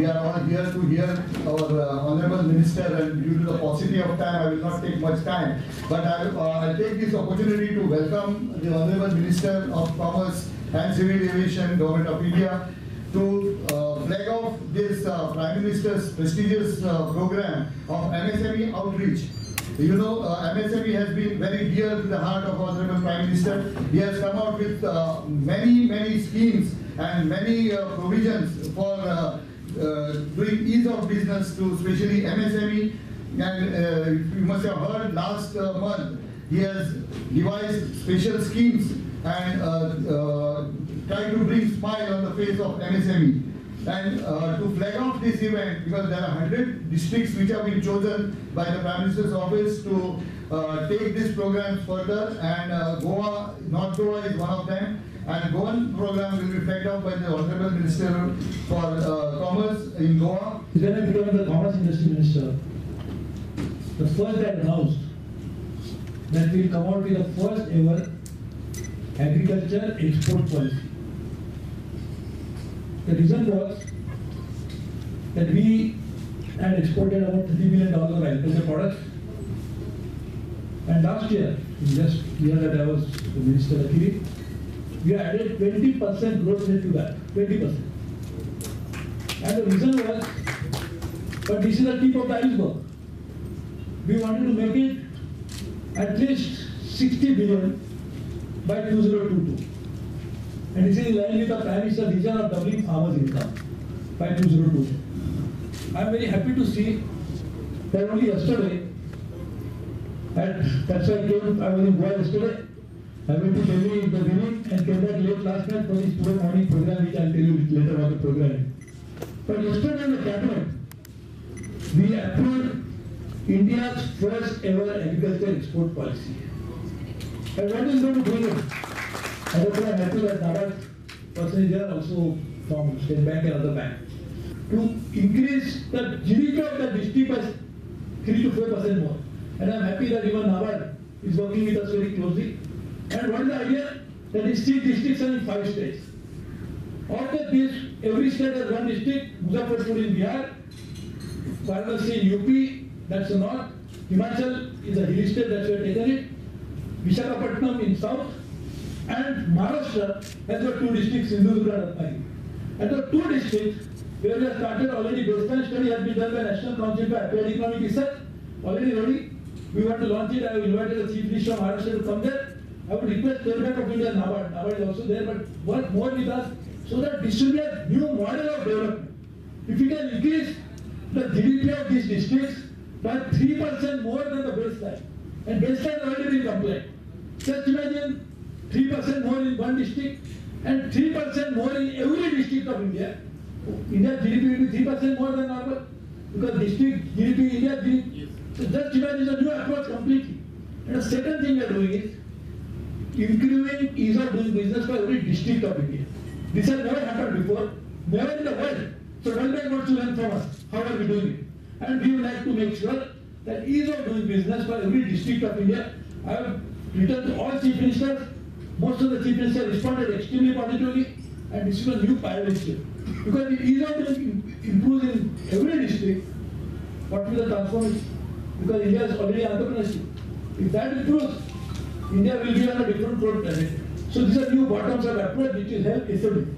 we are all here to hear our Honorable Minister, and due to the paucity of time, I will not take much time. But I'll take this opportunity to welcome the Honorable Minister of Commerce and Civil Aviation, Government of India, to flag off this Prime Minister's prestigious program of MSME outreach. You know, MSME has been very dear to the heart of Honorable Prime Minister. He has come out with many schemes and many provisions for doing ease of business to especially MSME. And you must have heard last month he has devised special schemes and try to bring smile on the face of MSME. And to flag off this event, because there are 100 districts which have been chosen by the Prime Minister's office to take this program further, and Goa, North Goa is one of them. And Goan program will be flagged off by the Honorable Minister for Commerce in Goa. When I became the Commerce Industry Minister, the first I announced that we will come out with the first ever agriculture export policy. The reason was that we had exported about $30 billion of agriculture products, and last year, in just year that I was the Minister Akiri, we added 20% growth rate to that, 20%. And the reason was, but this is the tip of the iceberg. We wanted to make it at least 60 billion by 2022. And this is in line with the Prime Minister's vision of doubling farmers' income by 2022. I am very happy to see that only yesterday, that's why I was in Goa yesterday. I went to Delhi in the evening and came back late last night for this today morning program, which I will tell you later about the program. But yesterday in the cabinet, we approved India's first ever agriculture export policy. And what is going to bring it? I am happy that NABARD person is there, also from State Bank and other banks, to increase the GDP of the district by 3 to 4% more. And I am happy that even NABARD is working with us very closely. And what is the idea? That is 6 districts are in 5 states. Out of this, every state has one district. Muzaffarpur in Bihar, Varanasi in UP, that's the north. Himachal is a hilly state, that's where we have taken it. Visakhapatnam in south. And Maharashtra has got 2 districts, Sindhudurga and Ratnagiri. And the 2 districts where we have started already, baseline study has been done by National Council for Applied Economic Research, already ready. We want to launch it. I have invited the Chief Minister of Maharashtra to come there. I would request State Bank of India and NABARD. NABARD is also there, but work more with us so that this will be a new model of development. If we can increase the GDP of these districts by 3% more than the baseline, and baseline has already been compliant. Just imagine 3% more in one district and 3% more in every district of India. India's GDP will be 3% more than normal, because district GDP, India GDP. So just imagine a new approach completely. And the second thing we are doing is improving ease of doing business for every district of India. This has never happened before, never in the world. So World Bank wants to learn from us. How are we doing it? And we would like to make sure that ease of doing business for every district of India. I have written to all chief ministers. Most of the chief ministers responded extremely positively, and this is a new priority. Because if ease of doing improves in every district, what will the transformation? Because India is already entrepreneurship. If that improves, India will be on a different road trajectory. So this is a new bottoms-up approach which will help SME.